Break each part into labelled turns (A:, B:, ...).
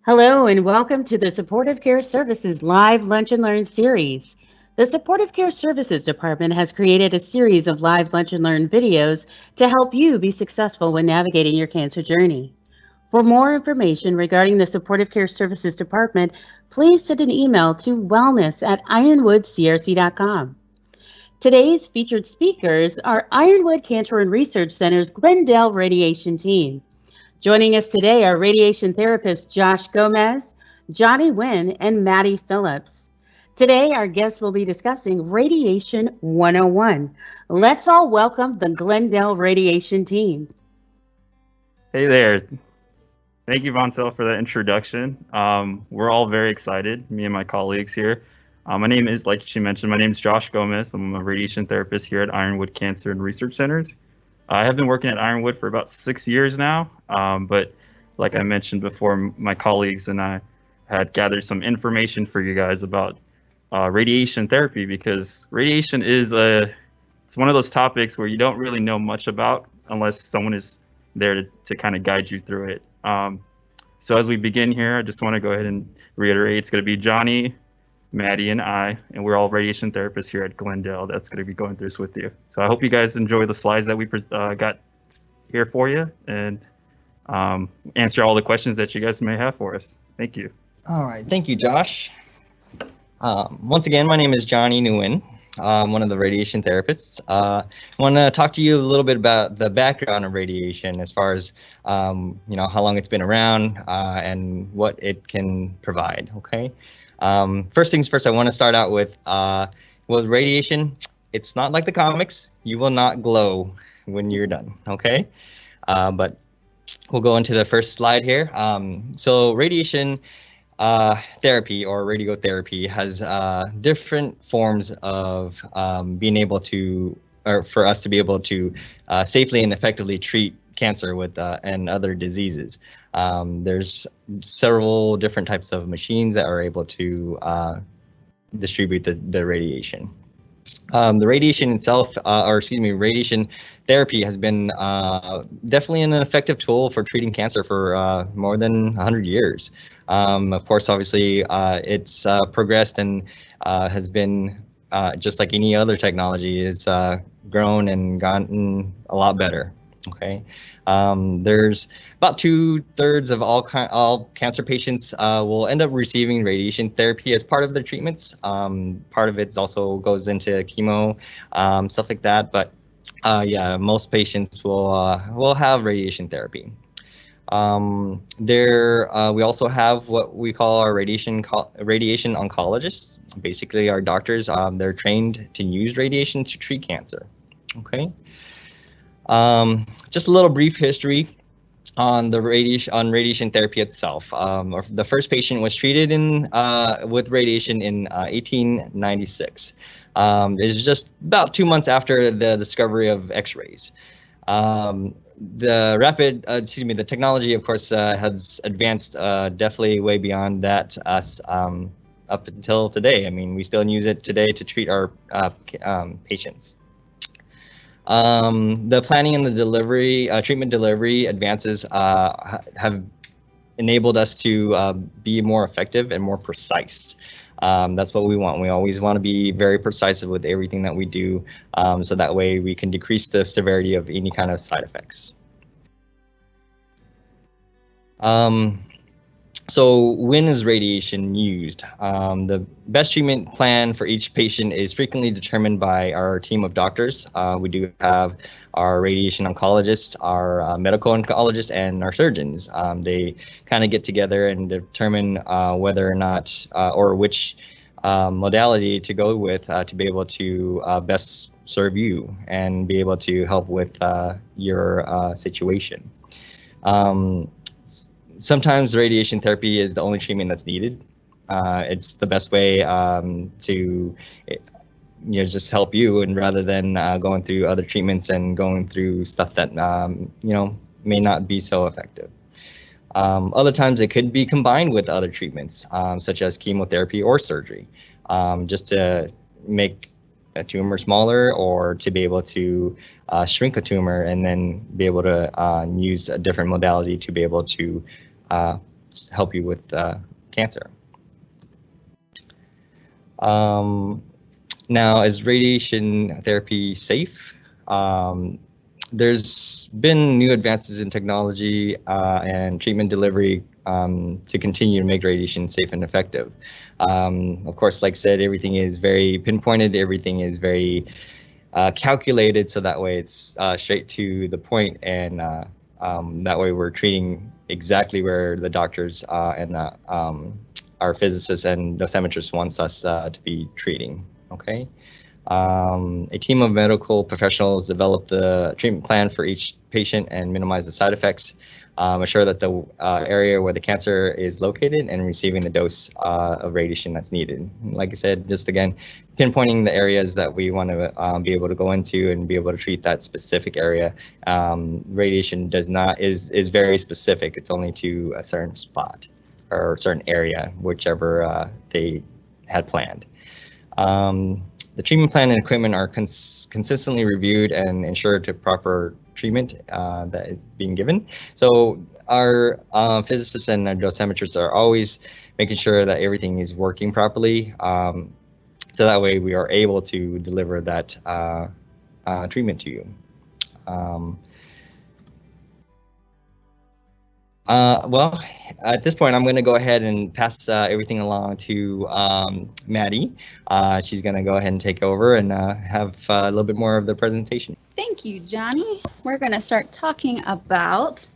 A: Hello, and welcome to the Supportive Care Services Live Lunch and Learn series. The Supportive Care Services Department has created a series of live lunch and learn videos to help you be successful when navigating your cancer journey. For more information regarding the Supportive Care Services Department, please send an email to wellness@ironwoodcrc.com. Today's featured speakers are Ironwood Cancer and Research Center's Glendale Radiation team. Joining us today are radiation therapist Josh Gomez, Johnny Nguyen, and Maddie Phillips. Today, our guests will be discussing Radiation 101. Let's all welcome the Glendale Radiation team.
B: Hey there. Thank you, Vansel, for that introduction. We're all very excited, me and my colleagues here. My name is, like she mentioned, my name is Josh Gomez. I'm a radiation therapist here at Ironwood Cancer and Research Centers. I have been working at Ironwood for about 6 years now, but like I mentioned before, my colleagues and I had gathered some information for you guys about radiation therapy because radiation it's one of those topics where you don't really know much about unless someone is there to kind of guide you through it. So as we begin here, I just want to go ahead and reiterate it's going to be Johnny, Maddie, and I, and we're all radiation therapists here at Glendale that's going to be going through this with you. So I hope you guys enjoy the slides that we got here for you and answer all the questions that you guys may have for us. Thank you.
C: All right, thank you, Josh. Once again, my name is Johnny Nguyen. I'm one of the radiation therapists. I want to talk to you a little bit about the background of radiation as far as, how long it's been around and what it can provide, okay? First things first, I want to start out with radiation, it's not like the comics. You will not glow when you're done, okay? But we'll go into the first slide here. So radiation therapy or radiotherapy has different forms of being able to, or for us to be able to safely and effectively treat cancer with and other diseases. There's several different types of machines that are able to distribute the radiation. The radiation itself, radiation therapy has been definitely an effective tool for treating cancer for more than 100 years. Of course, obviously, it's progressed and has been, just like any other technology, is grown and gotten a lot better. Okay, there's about 2/3 of all cancer patients will end up receiving radiation therapy as part of their treatments. Part of it also goes into chemo, stuff like that. But yeah, most patients will have radiation therapy. We also have what we call our radiation oncologists. Basically, our doctors. They're trained to use radiation to treat cancer. Okay. Just a little brief history on the radiation therapy itself. The first patient was treated with radiation in 1896. It's just about 2 months after the discovery of X-rays. The technology, of course, has advanced definitely way beyond that up until today. I mean, we still use it today to treat our patients. The planning and the treatment delivery advances have enabled us to be more effective and more precise. That's what we want. We always want to be very precise with everything that we do, so that way we can decrease the severity of any kind of side effects. So when is radiation used? The best treatment plan for each patient is frequently determined by our team of doctors. We do have our radiation oncologists, our medical oncologists, and our surgeons. They kind of get together and determine whether or not or which modality to go with to be able to best serve you and be able to help with your situation. Sometimes radiation therapy is the only treatment that's needed. It's the best way to just help you, and rather than going through other treatments and going through stuff that may not be so effective. Other times it could be combined with other treatments, such as chemotherapy or surgery, just to make a tumor smaller or to be able to shrink a tumor and then be able to use a different modality to be able to help you with cancer. Now, is radiation therapy safe? There's been new advances in technology and treatment delivery to continue to make radiation safe and effective. Of course, like I said, everything is very pinpointed, everything is very calculated, so that way it's straight to the point, and that way we're treating exactly where the doctors and our physicists and dosimetrists wants us to be treating. Okay. A team of medical professionals develop the treatment plan for each patient and minimize the side effects, assure that the area where the cancer is located and receiving the dose of radiation that's needed. Like I said, just again, pinpointing the areas that we want to be able to go into and be able to treat that specific area. Radiation is very specific. It's only to a certain spot or a certain area, whichever they had planned. The treatment plan and equipment are consistently reviewed and ensured to proper treatment that is being given. So our physicists and our dosimetrists are always making sure that everything is working properly. So that way we are able to deliver that treatment to you. Well, at this point, I'm going to go ahead and pass everything along to Maddie. She's going to go ahead and take over and have a little bit more of the presentation.
D: Thank you, Johnny. We're going to start talking about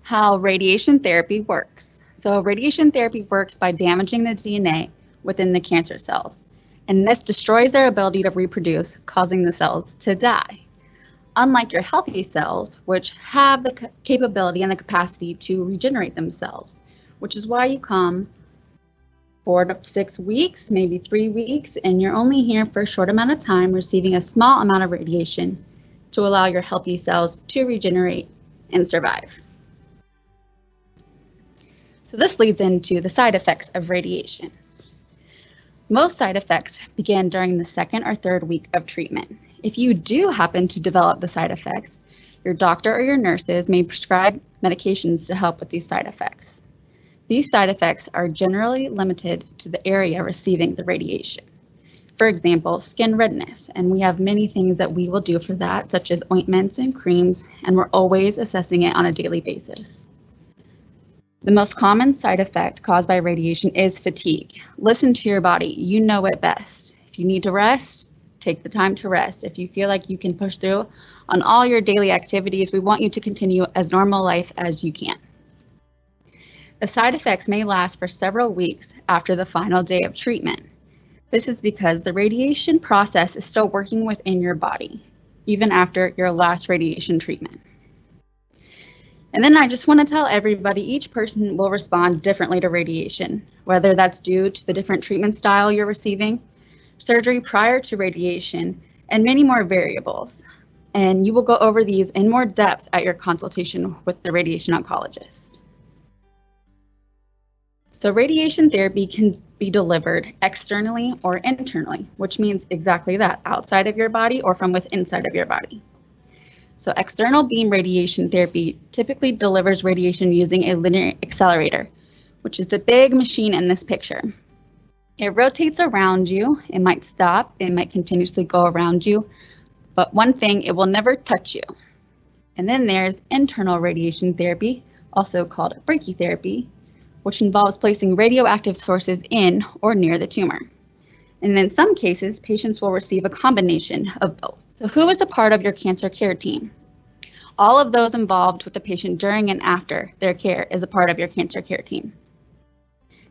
D: how radiation therapy works. So radiation therapy works by damaging the DNA within the cancer cells, and this destroys their ability to reproduce, causing the cells to die. Unlike your healthy cells, which have the capability and the capacity to regenerate themselves, which is why you come 4 to 6 weeks, maybe 3 weeks, and you're only here for a short amount of time receiving a small amount of radiation to allow your healthy cells to regenerate and survive. So this leads into the side effects of radiation. Most side effects begin during the 2nd or 3rd week of treatment. If you do happen to develop the side effects, your doctor or your nurses may prescribe medications to help with these side effects. These side effects are generally limited to the area receiving the radiation. For example, skin redness, and we have many things that we will do for that, such as ointments and creams, and we're always assessing it on a daily basis. The most common side effect caused by radiation is fatigue. Listen to your body, you know it best. If you need to rest, take the time to rest. If you feel like you can push through on all your daily activities, we want you to continue as normal life as you can. The side effects may last for several weeks after the final day of treatment. This is because the radiation process is still working within your body, even after your last radiation treatment. And then I just want to tell everybody, each person will respond differently to radiation, whether that's due to the different treatment style you're receiving, surgery prior to radiation, and many more variables. And you will go over these in more depth at your consultation with the radiation oncologist. So radiation therapy can be delivered externally or internally, which means exactly that, outside of your body or from within inside of your body. So external beam radiation therapy typically delivers radiation using a linear accelerator, which is the big machine in this picture. It rotates around you. It might stop. It might continuously go around you. But one thing, it will never touch you. And then there's internal radiation therapy, also called brachytherapy, which involves placing radioactive sources in or near the tumor. And in some cases, patients will receive a combination of both. So who is a part of your cancer care team? All of those involved with the patient during and after their care is a part of your cancer care team.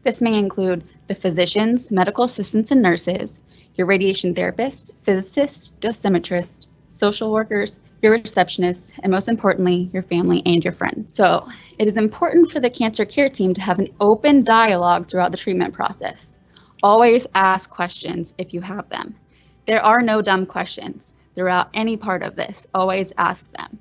D: This may include the physicians, medical assistants and nurses, your radiation therapist, physicists, dosimetrists, social workers, your receptionists, and most importantly, your family and your friends. So it is important for the cancer care team to have an open dialogue throughout the treatment process. Always ask questions if you have them. There are no dumb questions throughout any part of this. Always ask them.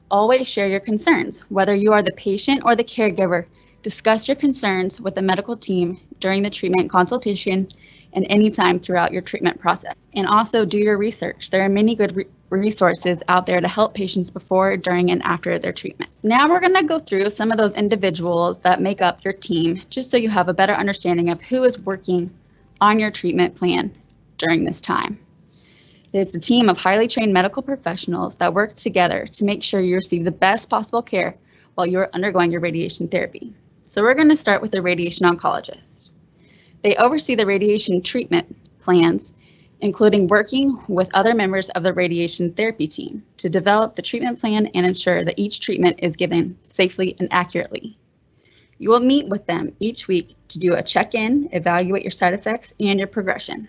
D: Always share your concerns, whether you are the patient or the caregiver. Discuss your concerns with the medical team during the treatment consultation and anytime throughout your treatment process. And also do your research. There are many good resources out there to help patients before, during, and after their treatments. Now we're going to go through some of those individuals that make up your team, just so you have a better understanding of who is working on your treatment plan during this time. It's a team of highly trained medical professionals that work together to make sure you receive the best possible care while you're undergoing your radiation therapy. So we're going to start with the radiation oncologist. They oversee the radiation treatment plans, including working with other members of the radiation therapy team to develop the treatment plan and ensure that each treatment is given safely and accurately. You will meet with them each week to do a check-in, evaluate your side effects, and your progression.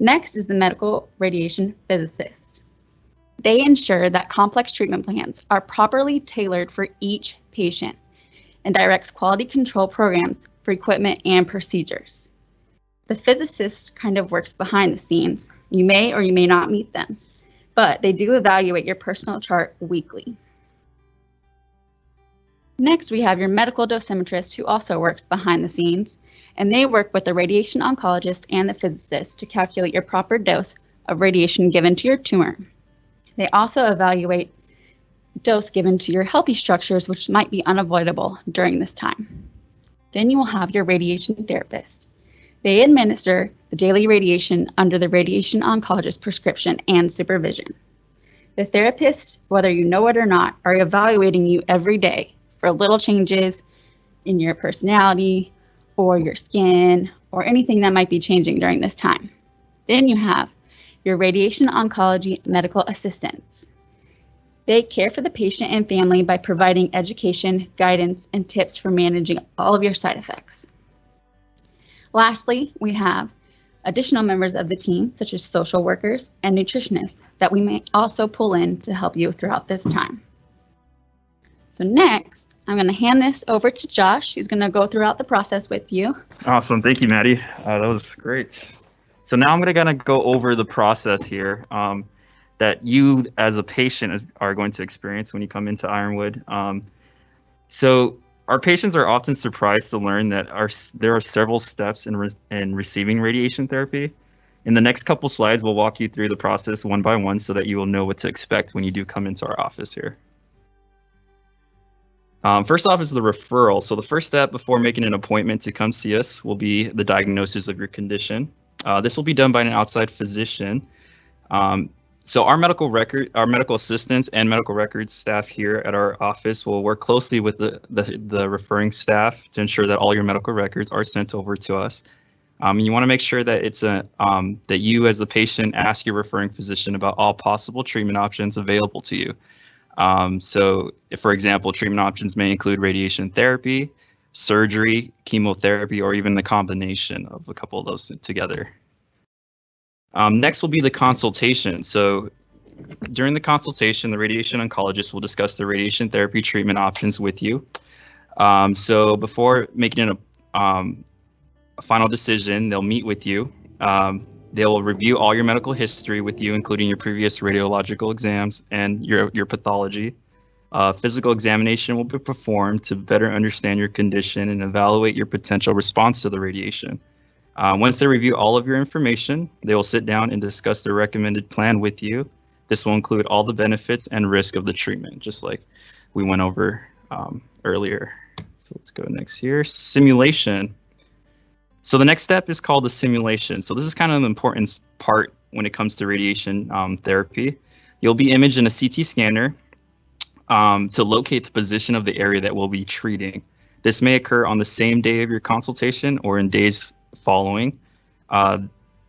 D: Next is the medical radiation physicist. They ensure that complex treatment plans are properly tailored for each patient and directs quality control programs for equipment and procedures. The physicist kind of works behind the scenes. You may or you may not meet them, but they do evaluate your personal chart weekly. Next, we have your medical dosimetrist, who also works behind the scenes, and they work with the radiation oncologist and the physicist to calculate your proper dose of radiation given to your tumor. They also evaluate dose given to your healthy structures, which might be unavoidable during this time. Then you will have your radiation therapist. They administer the daily radiation under the radiation oncologist prescription and supervision. The therapist, whether you know it or not, are evaluating you every day for little changes in your personality or your skin or anything that might be changing during this time. Then you have your radiation oncology medical assistants. They care for the patient and family by providing education, guidance, and tips for managing all of your side effects. Lastly, we have additional members of the team, such as social workers and nutritionists, that we may also pull in to help you throughout this time. So next, I'm going to hand this over to Josh. He's going to go throughout the process with you.
B: Awesome. Thank you, Maddie. That was great. So now I'm going to go over the process here that you as a patient are going to experience when you come into Ironwood. So our patients are often surprised to learn that there are several steps in receiving radiation therapy. In the next couple slides, we'll walk you through the process one by one so that you will know what to expect when you do come into our office here. First off is the referral. So the first step before making an appointment to come see us will be the diagnosis of your condition. This will be done by an outside physician. So our medical assistants and medical records staff here at our office will work closely with the referring staff to ensure that all your medical records are sent over to us. You want to make sure that that you as the patient ask your referring physician about all possible treatment options available to you. So if, for example, treatment options may include radiation therapy, surgery, chemotherapy, or even the combination of a couple of those together. Next will be the consultation. So during the consultation, the radiation oncologist will discuss the radiation therapy treatment options with you. So before making a final decision, they'll meet with you. They'll review all your medical history with you, including your previous radiological exams and your pathology. Physical examination will be performed to better understand your condition and evaluate your potential response to the radiation. Once they review all of your information, they will sit down and discuss the recommended plan with you. This will include all the benefits and risk of the treatment, just like we went over earlier. So let's go next here. Simulation. So the next step is called the simulation. So this is kind of an important part when it comes to radiation therapy. You'll be imaged in a CT scanner to locate the position of the area that we'll be treating. This may occur on the same day of your consultation or in days following.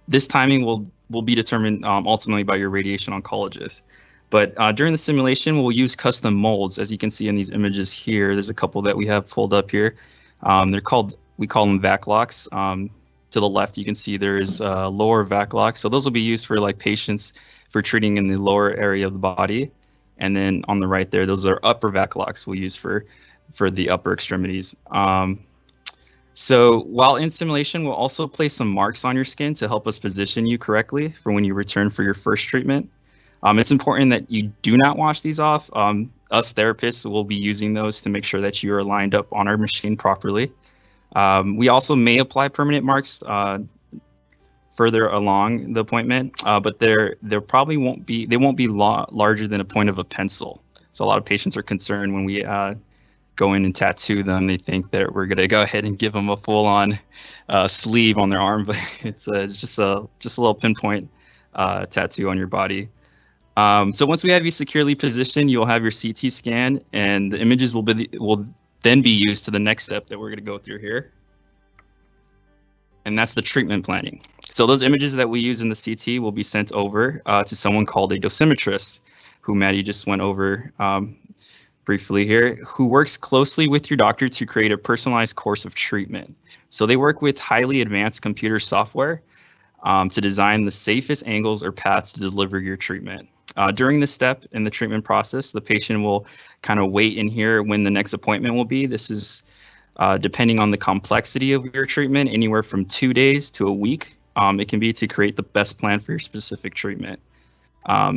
B: This timing will be determined ultimately by your radiation oncologist. But during the simulation, we'll use custom molds. As you can see in these images here, there's a couple that we have pulled up here. We call them vac locks. To the left, you can see there is lower vac locks. So those will be used for like patients for treating in the lower area of the body. And then on the right there, those are upper vac locks we'll use for the upper extremities. So while in simulation, we'll also place some marks on your skin to help us position you correctly for when you return for your first treatment. It's important that you do not wash these off. Us therapists will be using those to make sure that you are lined up on our machine properly. We also may apply permanent marks further along the appointment, but they probably won't be larger than a point of a pencil. So a lot of patients are concerned when we go in and tattoo them. They think that we're gonna go ahead and give them a full-on sleeve on their arm, but it's just a little pinpoint tattoo on your body. So once we have you securely positioned, you'll have your CT scan, and the images will then be used to the next step that we're going to go through here, and that's the treatment planning. So those images that we use in the CT will be sent over to someone called a dosimetrist, who Maddie just went over briefly here, who works closely with your doctor to create a personalized course of treatment. So they work with highly advanced computer software to design the safest angles or paths to deliver your treatment. During this step in the treatment process, the patient will kind of wait and hear when the next appointment will be. This is depending on the complexity of your treatment, anywhere from 2 days to a week. It can be to create the best plan for your specific treatment.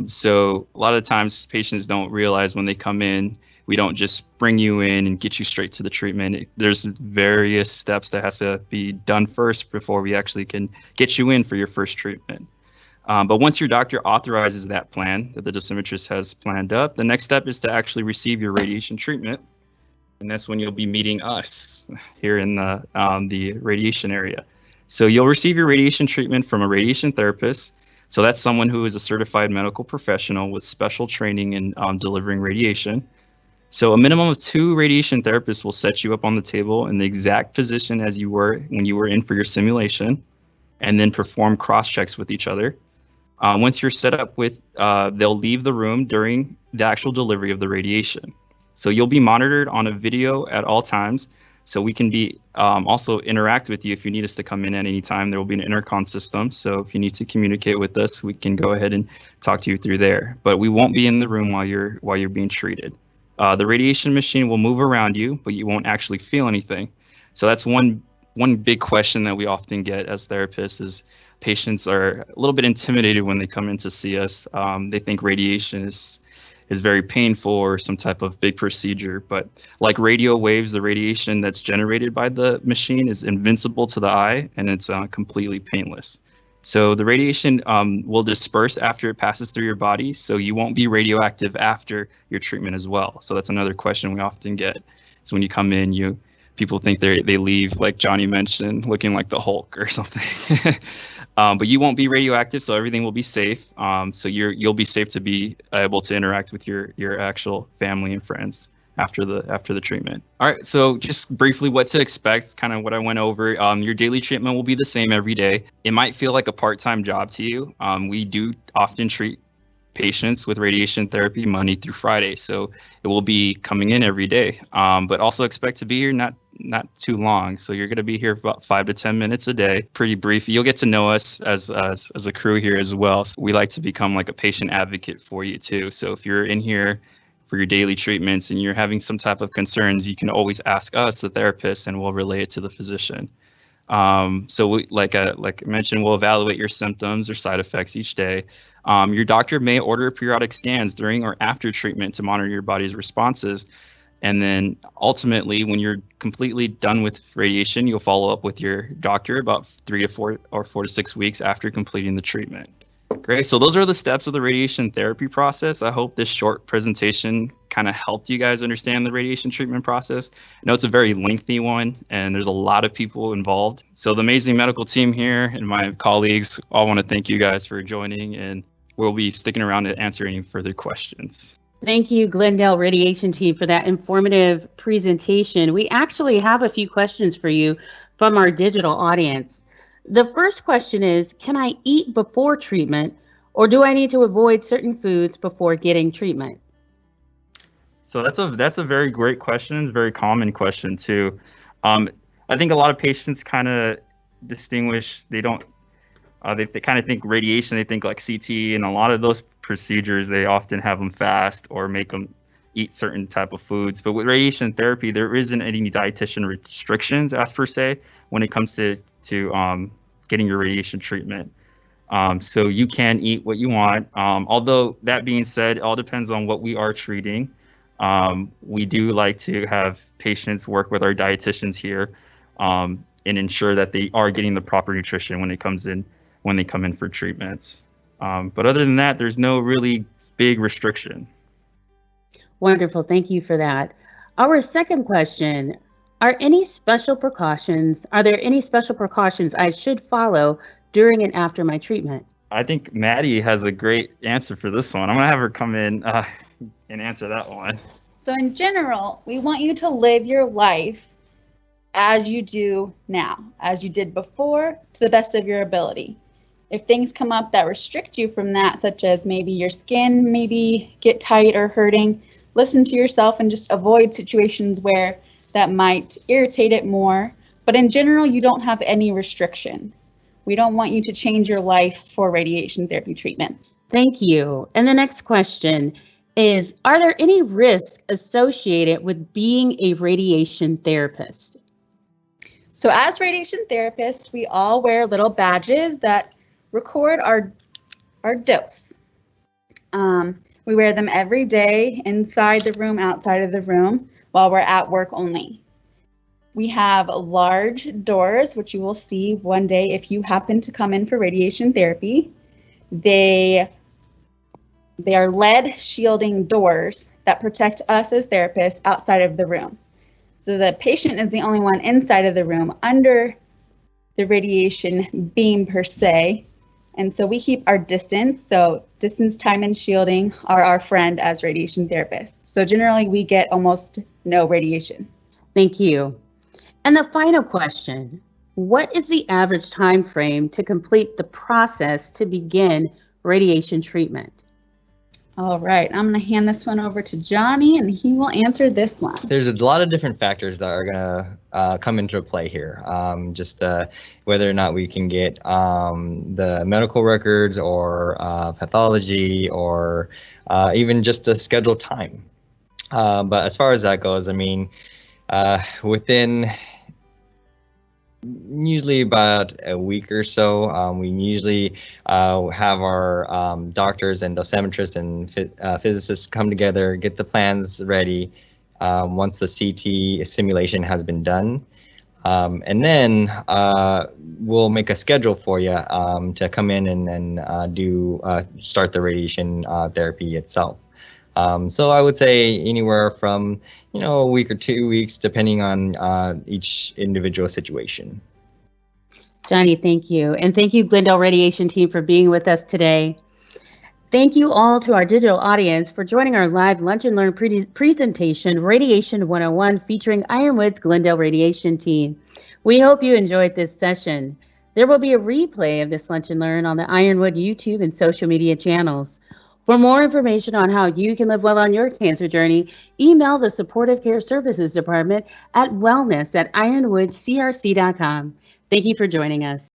B: So a lot of times patients don't realize when they come in, we don't just bring you in and get you straight to the treatment. There's various steps that has to be done first before we actually can get you in for your first treatment. But once your doctor authorizes that plan that the dosimetrist has planned up, the next step is to actually receive your radiation treatment. And that's when you'll be meeting us here in the radiation area. So you'll receive your radiation treatment from a radiation therapist. So that's someone who is a certified medical professional with special training in delivering radiation. So a minimum of 2 radiation therapists will set you up on the table in the exact position as you were when you were in for your simulation, and then perform cross-checks with each other. Once you're set up with, they'll leave the room during the actual delivery of the radiation. So you'll be monitored on a video at all times. So we can be also interact with you if you need us to come in at any time. There will be an intercom system. So if you need to communicate with us, we can go ahead and talk to you through there. But we won't be in the room while you're being treated. The radiation machine will move around you, but you won't actually feel anything. So that's one big question that we often get as therapists is patients are a little bit intimidated when they come in to see us. They think radiation is very painful or some type of big procedure, but like radio waves, the radiation that's generated by the machine is invincible to the eye, and it's completely painless. So the radiation will disperse after it passes through your body, so you won't be radioactive after your treatment as well. So that's another question we often get. So when you come in, people think they leave, like Johnny mentioned, looking like the Hulk or something. But you won't be radioactive, so everything will be safe. So you'll be safe to be able to interact with your actual family and friends after the treatment. All right, so just briefly what to expect, kind of what I went over. Your daily treatment will be the same every day. It might feel like a part-time job to you. We do often treat patients with radiation therapy Monday through Friday, so it will be coming in every day. But also expect to be here not too long. So you're going to be here for about 5 to 10 minutes a day, pretty brief. You'll get to know us as a crew here as well. So we like to become like a patient advocate for you too. So if you're in here for your daily treatments and you're having some type of concerns, you can always ask us, the therapist, and we'll relay it to the physician. So we, like I mentioned, we'll evaluate your symptoms or side effects each day. Your doctor may order periodic scans during or after treatment to monitor your body's responses. And then ultimately, when you're completely done with radiation, you'll follow up with your doctor about 3 to 4 or 4 to 6 weeks after completing the treatment. Great. So those are the steps of the radiation therapy process. I hope this short presentation kind of helped you guys understand the radiation treatment process. I know it's a very lengthy one and there's a lot of people involved. So the amazing medical team here and my colleagues all want to thank you guys for joining, and we'll be sticking around to answer any further questions.
A: Thank you, Glendale Radiation Team, for that informative presentation. We actually have a few questions for you from our digital audience. The first question is, can I eat before treatment, or do I need to avoid certain foods before getting treatment?
B: So that's a very great question, very common question too. I think a lot of patients kind of distinguish, they kind of think radiation, they think like CT, and a lot of those procedures, they often have them fast or make them eat certain type of foods. But with radiation therapy, there isn't any dietitian restrictions as per se when it comes to getting your radiation treatment. So you can eat what you want. Although that being said, it all depends on what we are treating. We do like to have patients work with our dietitians here and ensure that they are getting the proper nutrition when it comes in when they come in for treatments. But other than that, there's no really big restriction.
A: Wonderful. Thank you for that. Our second question, are there any special precautions I should follow during and after my treatment?
B: I think Maddie has a great answer for this one. I'm going to have her come in and answer that one.
D: So in general, we want you to live your life as you do now, as you did before, to the best of your ability. If things come up that restrict you from that, such as maybe your skin maybe get tight or hurting, listen to yourself and just avoid situations where that might irritate it more. But in general, you don't have any restrictions. We don't want you to change your life for radiation therapy treatment.
A: Thank you. And the next question is, are there any risks associated with being a radiation therapist?
D: So as radiation therapists, we all wear little badges that record our dose. We wear them every day, inside the room, outside of the room, while we're at work only. We have large doors, which you will see one day if you happen to come in for radiation therapy. They are lead shielding doors that protect us as therapists outside of the room. So the patient is the only one inside of the room under the radiation beam per se. And so we keep our distance. So distance, time, and shielding are our friend as radiation therapists. So generally we get almost no radiation.
A: Thank you. And the final question, what is the average time frame to complete the process to begin radiation treatment?
D: All right, I'm going to hand this one over to Johnny, and he will answer this one.
C: There's a lot of different factors that are going to come into play here. Whether or not we can get the medical records or pathology or even just a scheduled time. But as far as that goes, I mean, within usually about a week or so, we usually have our doctors and dosimetrists and physicists come together, get the plans ready once the CT simulation has been done. And then we'll make a schedule for you to come in and start the radiation therapy itself. So I would say anywhere from, a week or 2 weeks, depending on each individual situation.
A: Johnny, thank you. And thank you, Glendale Radiation team, for being with us today. Thank you all to our digital audience for joining our live Lunch and Learn presentation, Radiation 101, featuring Ironwood's Glendale Radiation team. We hope you enjoyed this session. There will be a replay of this Lunch and Learn on the Ironwood YouTube and social media channels. For more information on how you can live well on your cancer journey, email the Supportive Care Services Department at wellness@ironwoodcrc.com. Thank you for joining us.